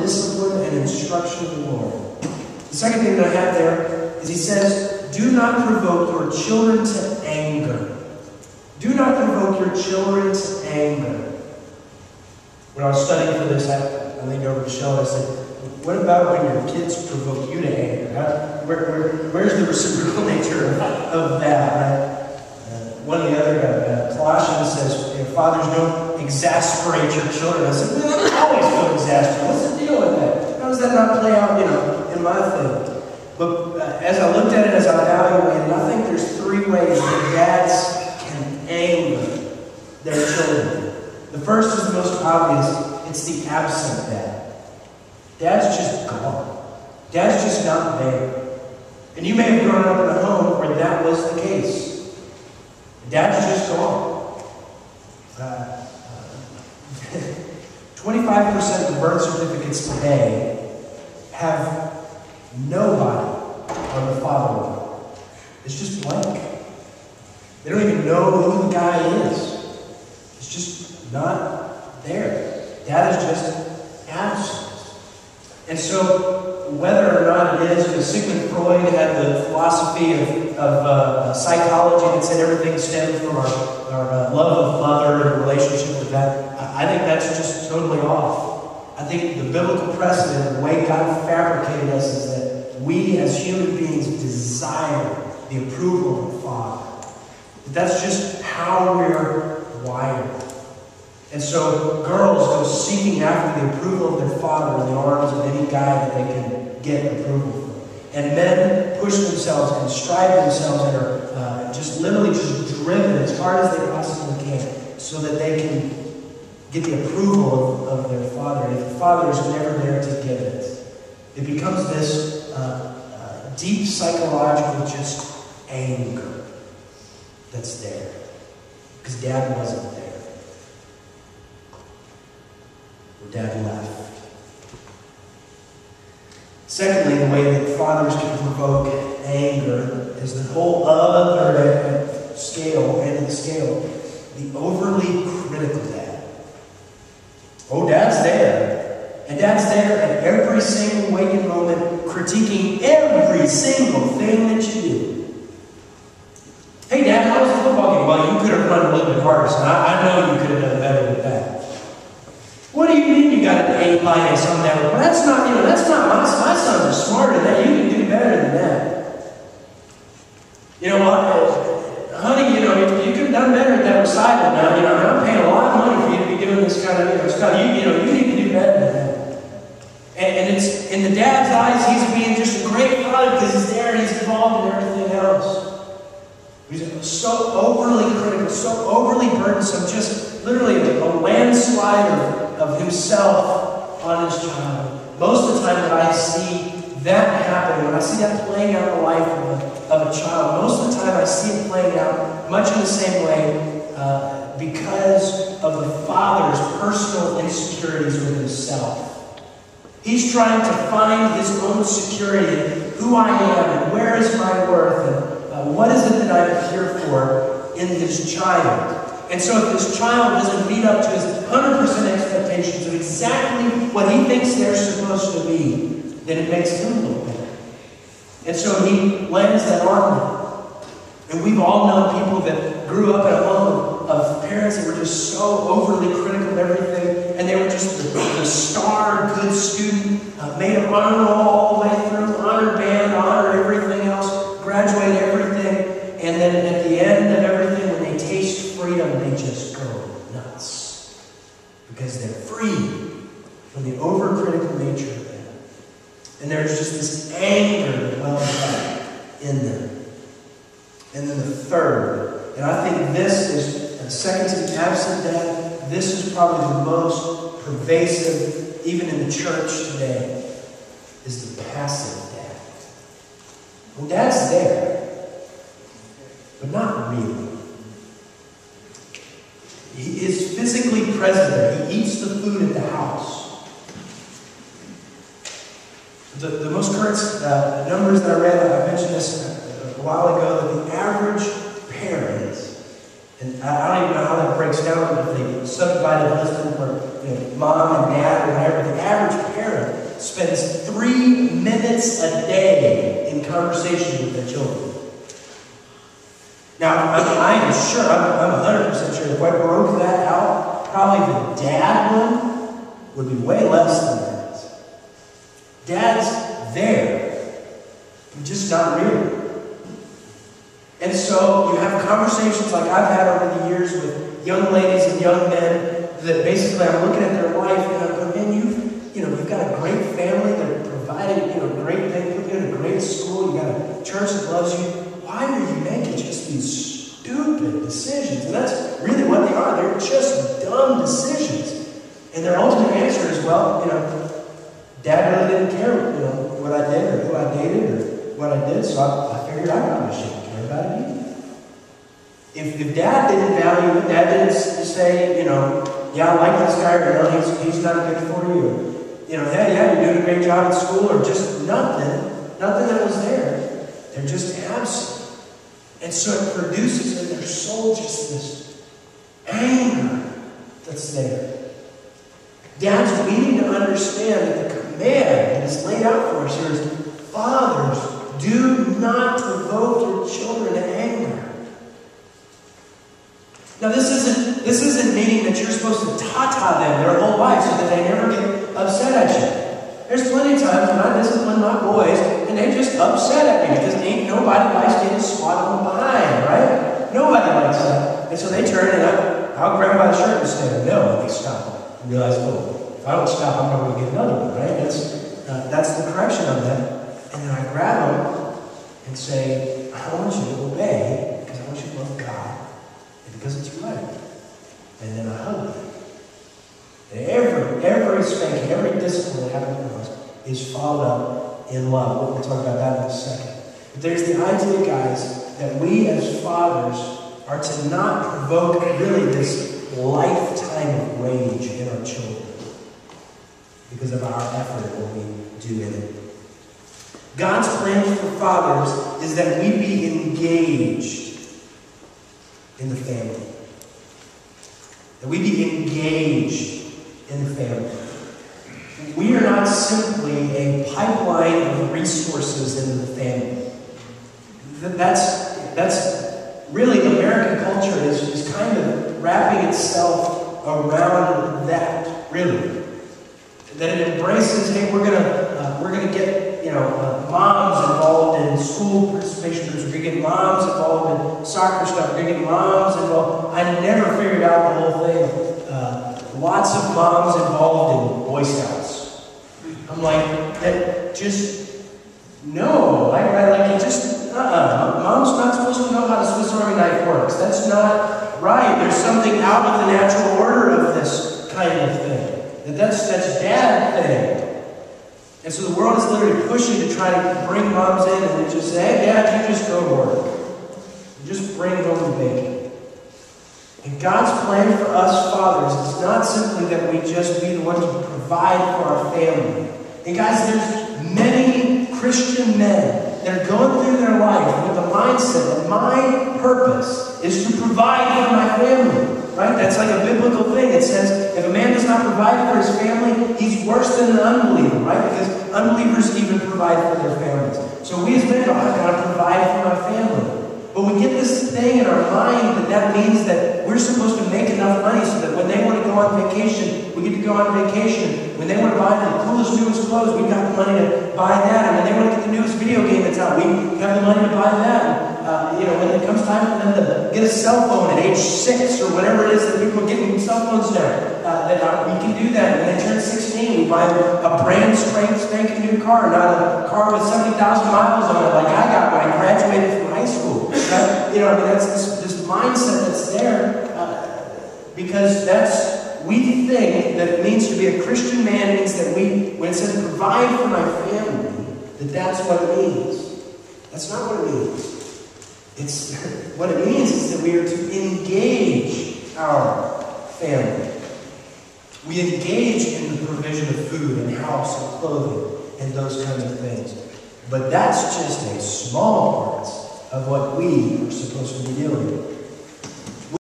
discipline and instruction of the Lord. The second thing that I have there is he says, do not provoke your children to anger. Do not provoke your children to anger. When I was studying for this, I leaned over to Michelle and I said, what about when your kids provoke you to anger? Where's the reciprocal nature of that? One of the other, Colossians says, fathers, don't exasperate your children. I said, well, I always feel exasperated. What's the deal with that? How does that not play out, in my thing? But as I looked at it, as I evaluated, I think there's three ways that dads can anger their children. The first is the most obvious. It's the absent dad. Dad's just gone. Dad's just not there. And you may have grown up in a home where that was the case. Dad's just gone. 25% of birth certificates today have nobody on the father line. It's just blank. They don't even know who the guy is. It's just not there. Dad is just absent. And so, whether or not it is, Sigmund Freud had the philosophy of psychology that said everything stems from our love of mother and relationship with that. I think that's just totally off. I think the biblical precedent, the way God fabricated us, is that we as human beings desire the approval of the Father. That's just how we're wired. And so girls go seeking after the approval of their father in the arms of any guy that they can get approval from. And men push themselves and strive themselves and are literally driven as hard as they possibly can so that they can get the approval of their father. And if the father is never there to give it, it becomes this deep psychological just anger that's there. Because dad wasn't there. Dad left. Secondly, the way that fathers can provoke anger is the whole other end of the scale, the overly critical dad. Oh, dad's there. And dad's there at every single waking moment, critiquing every single thing that you do. Hey, Dad, how was the football game? Well, you could have run a little bit harder, son. I know you could have done better with that. What do you mean you got an A- on that? Well, that's not my sons are smarter than that. You can do better than that. You know what? Honey, you could have done better at that recital now. I'm paying a lot of money for you to be doing this kind of, stuff. You need to do better than that. And it's, in the dad's eyes, he's being just a great father because he's there and he's involved in everything else. He's so overly critical, so overly burdensome, just literally a landslide of himself on his child. Most of the time when I see that happen, when I see that playing out in the life of a child, most of the time I see it playing out much in the same way because of the father's personal insecurities with himself. He's trying to find his own security in who I am and where is my worth and what is it that I'm here for in his child. And so if this child doesn't meet up to his 100% expectations of exactly what he thinks they're supposed to be, then it makes him look bad. And so he lands that army. And we've all known people that grew up in a home of parents that were just so overly critical of everything, and they were just the star good student, made an honor roll all the way through, honor band, honor everything else, graduate everything, and then at the end of everything, when they taste freedom, they just go nuts. Because they're free from the overcritical nature of that. And there's just this anger that wells up in them. And then the third, and I think this is, second to the absent dad, this is probably the most pervasive, even in the church today, is the passive dad. Well, dad's there, but not really. He is physically present there. He eats the food at the house. The most current numbers that I read, I mentioned this a while ago, that the average parent, and I don't even know how that breaks down if they subdivided husband or mom and dad or whatever, the average parent spends 3 minutes a day in conversation with their children. Now, I am sure, I'm 100% sure if I broke that out, probably the dad one would be way less than that. Dad's there, just not really. And so you have conversations like I've had over the years with young ladies and young men that basically I'm looking at their life and I'm going, man, you've got a great family, they're providing, great things, put you in a great school, you got a church that loves you. Why are you making just these stupid decisions? And that's really what they are. They're just dumb decisions. And their ultimate answer is, well, Dad really didn't care, what I did or who I dated or what I did, so I figured I probably shouldn't care about it either. If Dad didn't value it, Dad didn't say, yeah, I like this guy, or he's not good for you. Hey, yeah, you're doing a great job at school, or just nothing that was there. They're just absent. And so it produces in their soul just this anger that's there. Dads, we need to understand that the command that is laid out for us here is, fathers, do not provoke your children to anger. Now, this isn't meaning that you're supposed to ta-ta them their whole life so that they never get upset at you. There's plenty of times when I discipline my boys and they just upset at me because ain't nobody likes getting swatted from behind, right? Nobody likes that. And so they turn and I'll grab by the shirt and say, no, let me stop. And realize, oh, if I don't stop, I'm probably going to get another one, right? That's the correction of that. And then I grab them and say, I want you to obey because I want you to love God and because it's right. And then I hug them. And every spanking, every discipline that happens in the house is followed up in love. We'll talk about that in a second. But there's the idea, guys, that we as fathers are to not provoke really this lifetime of rage in our children because of our effort and what we do in it. God's plan for fathers is that we be engaged in the family. That we be engaged in the family. We are not simply a pipeline of resources into the family. That's really American culture is kind of wrapping itself around that, really. That it embraces, hey, we're gonna get moms involved in school participation groups. We're gonna get moms involved in soccer stuff. We're gonna get moms involved. I never figured out the whole thing. Lots of moms involved in Boy Scouts. I'm like, that just no. Mom's not supposed to know how the Swiss Army knife works. That's not right. There's something out of the natural order of this kind of thing. That's dad thing. And so the world is literally pushing to try to bring moms in and they just say, hey, Dad, you just go to work. You just bring home the bacon. And God's plan for us fathers is not simply that we just be the ones who provide for our family. And guys, there's many Christian men that are going through their life with the mindset that my purpose is to provide for my family. Right? That's like a biblical thing. It says if a man does not provide for his family, he's worse than an unbeliever, right? Because unbelievers even provide for their families. So we as men go, I've got to provide for my family. But we get this thing in our mind that means that we're supposed to make enough money so that when they want to go on vacation, we get to go on vacation. When they want to buy the coolest, newest clothes, we've got the money to buy that. And when they want to get the newest video game that's out, we have the money to buy that. When it comes time for them to get a cell phone at age 6 or whatever it is that people are getting cell phones now, we can do that. When they turn 16, we buy a brand spanking new car, not a car with 70,000 miles on it like I got when I graduated from high school. Right? That's this mindset that's there because we think that it means to be a Christian man means that when it says provide for my family, that's what it means. That's not what it means. What it means is that we are to engage our family. We engage in the provision of food and house and clothing and those kinds of things. But that's just a small part of what we are supposed to be doing.